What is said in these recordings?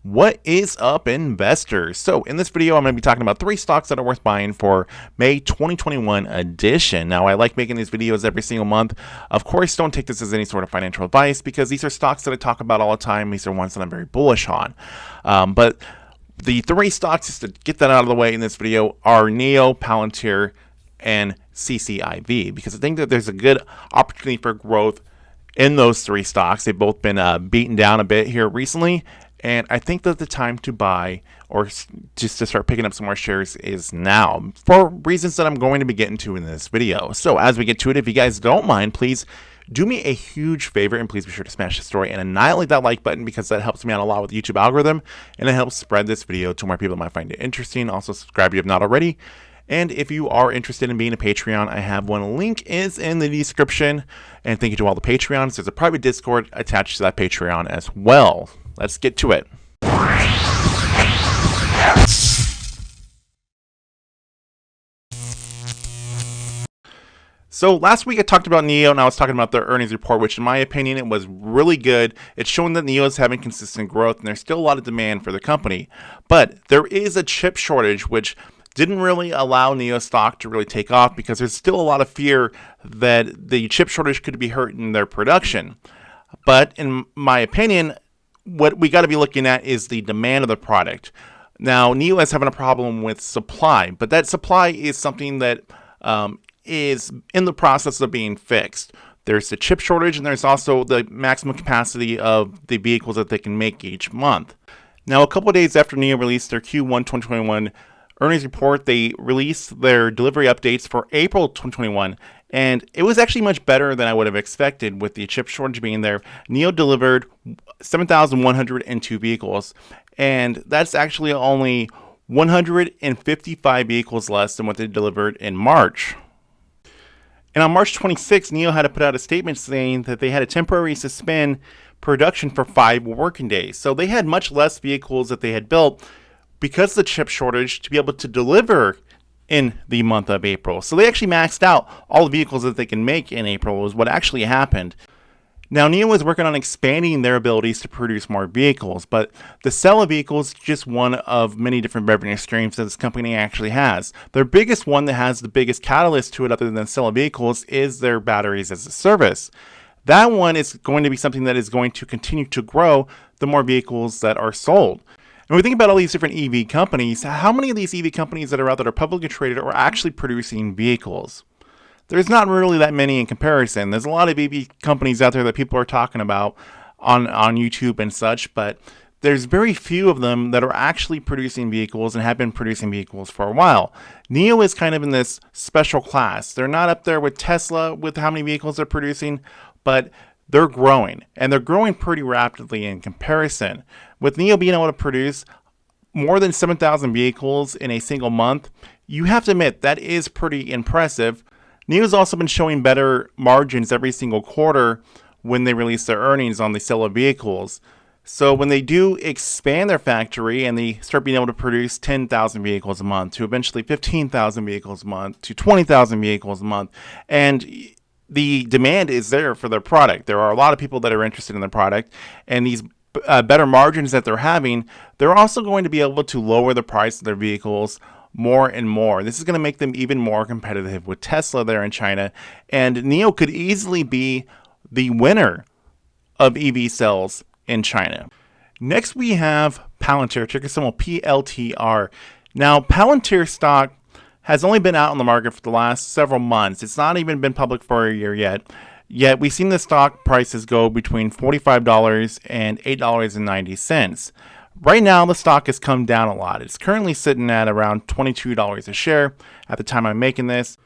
What is up, investors? So in this video, I'm going to be talking about 3 stocks that are worth buying for May 2021 edition. Now, I like making these videos every single month. Of course, don't take this as any sort of financial advice because these are stocks that I talk about all the time. These are ones that I'm very bullish on. But the 3 stocks, just to get that out of the way in this video, are NIO, Palantir, and CCIV, because I think that there's a good opportunity for growth in those 3 stocks. They've both been beaten down a bit here recently. And I think that the time to buy or just to start picking up some more shares is now, for reasons that I'm going to be getting to in this video. So as we get to it, if you guys don't mind, please do me a huge favor and please be sure to smash the story and annihilate that like button, because that helps me out a lot with the YouTube algorithm and it helps spread this video to more people that might find it interesting. Also subscribe if you have not already. And if you are interested in being a Patreon, I have one. Link is in the description. And thank you to all the Patreons. There's a private Discord attached to that Patreon as well. Let's get to it. So last week I talked about NIO and I was talking about their earnings report, which in my opinion, it was really good. It's showing that NIO is having consistent growth and there's still a lot of demand for the company. But there is a chip shortage, which didn't really allow NIO stock to really take off because there's still a lot of fear that the chip shortage could be hurting their production. But in my opinion, what we got to be looking at is the demand of the product. Now, NIO is having a problem with supply, but that supply is something that is in the process of being fixed. There's the chip shortage and there's also the maximum capacity of the vehicles that they can make each month. Now, a couple of days after NIO released their Q1 2021 earnings report, they released their delivery updates for April 2021, and it was actually much better than I would have expected with the chip shortage being there. NIO delivered 7,102 vehicles, and that's actually only 155 vehicles less than what they delivered in March. And on March 26, NIO had to put out a statement saying that they had to temporarily suspend production for 5 working days. So they had much less vehicles that they had built because of the chip shortage to be able to deliver in the month of April. So they actually maxed out all the vehicles that they can make in April was what actually happened. Now, NIO is working on expanding their abilities to produce more vehicles, but the sale of vehicles is just one of many different revenue streams that this company actually has. Their biggest one that has the biggest catalyst to it other than sale of vehicles is their batteries as a service. That one is going to be something that is going to continue to grow the more vehicles that are sold. When we think about all these different EV companies, how many of these EV companies that are out that are publicly traded are actually producing vehicles? There's not really that many in comparison. There's a lot of EV companies out there that people are talking about on YouTube and such, but there's very few of them that are actually producing vehicles and have been producing vehicles for a while. NIO is kind of in this special class. They're not up there with Tesla with how many vehicles they're producing, but they're growing, and they're growing pretty rapidly in comparison. With NIO being able to produce more than 7,000 vehicles in a single month, you have to admit that is pretty impressive. NIO's also been showing better margins every single quarter when they release their earnings on the sale of vehicles. So when they do expand their factory and they start being able to produce 10,000 vehicles a month to eventually 15,000 vehicles a month to 20,000 vehicles a month, and the demand is there for their product. There are a lot of people that are interested in their product, and these better margins that they're having, they're also going to be able to lower the price of their vehicles more and more. This is going to make them even more competitive with Tesla there in China, and NIO could easily be the winner of EV sales in China. Next, we have Palantir, ticker symbol PLTR. Now, Palantir stock has only been out on the market for the last several months. It's not even been public for a year yet. Yet we've seen the stock prices go between $45 and $8.90. Right now, the stock has come down a lot. It's currently sitting at around $22 a share at the time I'm making this.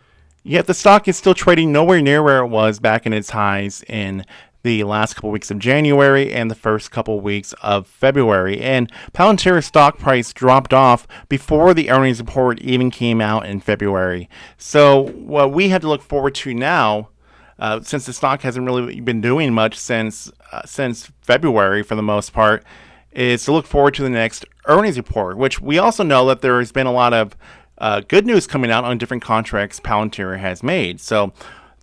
Yet the stock is still trading nowhere near where it was back in its highs in the last couple weeks of January and the first couple weeks of February. And Palantir's stock price dropped off before the earnings report even came out in February. So what we have to look forward to now, since the stock hasn't really been doing much since February for the most part, is to look forward to the next earnings report, which we also know that there has been a lot of good news coming out on different contracts Palantir has made. So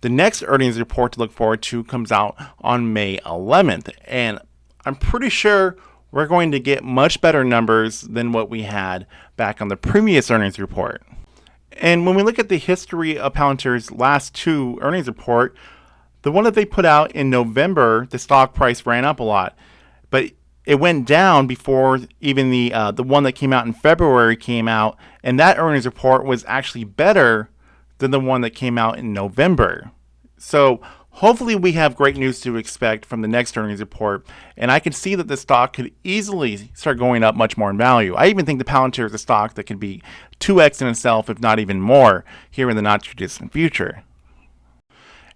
the next earnings report to look forward to comes out on May 11th. And I'm pretty sure we're going to get much better numbers than what we had back on the previous earnings report. And when we look at the history of Palantir's last two earnings report, the one that they put out in November, the stock price ran up a lot, but it went down before even the one that came out in February came out, and that earnings report was actually better than the one that came out in November. So hopefully we have great news to expect from the next earnings report, and I can see that the stock could easily start going up much more in value. I even think the Palantir is a stock that could be 2x in itself, if not even more, here in the not too distant future.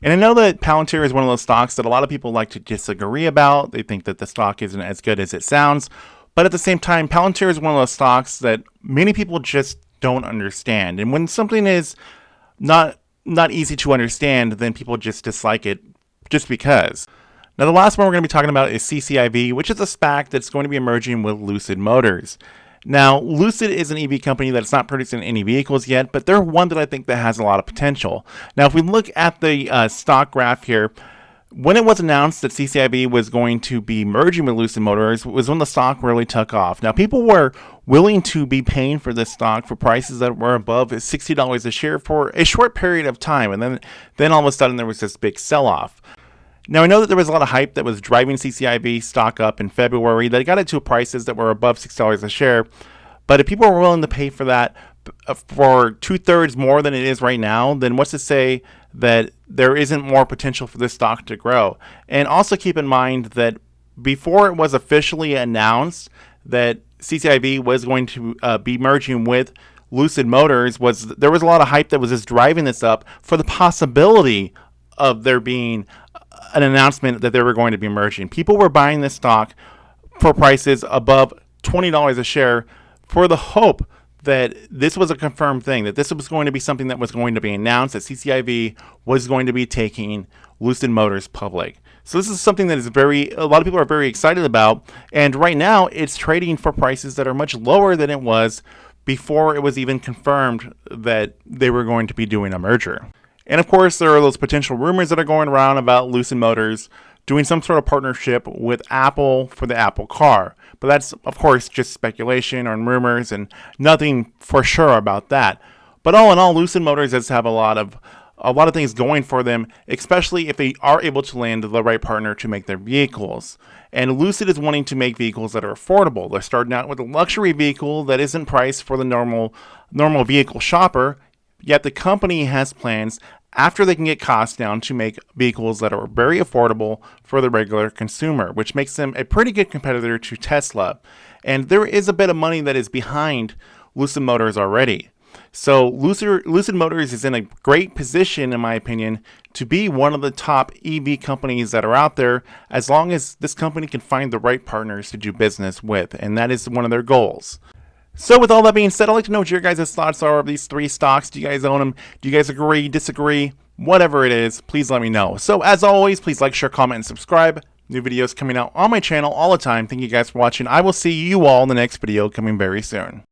And I know that Palantir is one of those stocks that a lot of people like to disagree about. They think that the stock isn't as good as it sounds. But at the same time, Palantir is one of those stocks that many people just don't understand. And when something is not easy to understand, then people just dislike it just because. Now, the last one we're going to be talking about is CCIV, which is a SPAC that's going to be emerging with Lucid Motors. Now, Lucid is an EV company that's not producing any vehicles yet, but they're one that I think that has a lot of potential. Now, if we look at the stock graph here, when it was announced that CCIV was going to be merging with Lucid Motors was when the stock really took off. Now, people were willing to be paying for this stock for prices that were above $60 a share for a short period of time, and then all of a sudden there was this big sell-off. Now, I know that there was a lot of hype that was driving CCIV stock up in February, that it got it to prices that were above $6 a share. But if people were willing to pay for that for 2/3 more than it is right now, then what's to say that there isn't more potential for this stock to grow? And also keep in mind that before it was officially announced that CCIV was going to be merging with Lucid Motors, there was a lot of hype that was just driving this up for the possibility of there being an announcement that they were going to be merging. People were buying this stock for prices above $20 a share for the hope that this was a confirmed thing, that this was going to be something that was going to be announced, that CCIV was going to be taking Lucid Motors public. So this is something that a lot of people are very excited about, and right now it's trading for prices that are much lower than it was before it was even confirmed that they were going to be doing a merger. And of course, there are those potential rumors that are going around about Lucid Motors doing some sort of partnership with Apple for the Apple car. But that's, of course, just speculation or rumors and nothing for sure about that. But all in all, Lucid Motors does have a lot of things going for them, especially if they are able to land the right partner to make their vehicles. And Lucid is wanting to make vehicles that are affordable. They're starting out with a luxury vehicle that isn't priced for the normal vehicle shopper. Yet the company has plans after they can get costs down to make vehicles that are very affordable for the regular consumer, which makes them a pretty good competitor to Tesla. And there is a bit of money that is behind Lucid Motors already. So Lucid Motors is in a great position, in my opinion, to be one of the top EV companies that are out there, as long as this company can find the right partners to do business with. And that is one of their goals. So with all that being said, I'd like to know what your guys' thoughts are of these three stocks. Do you guys own them? Do you guys agree, disagree? Whatever it is, please let me know. So as always, please like, share, comment, and subscribe. New videos coming out on my channel all the time. Thank you guys for watching. I will see you all in the next video coming very soon.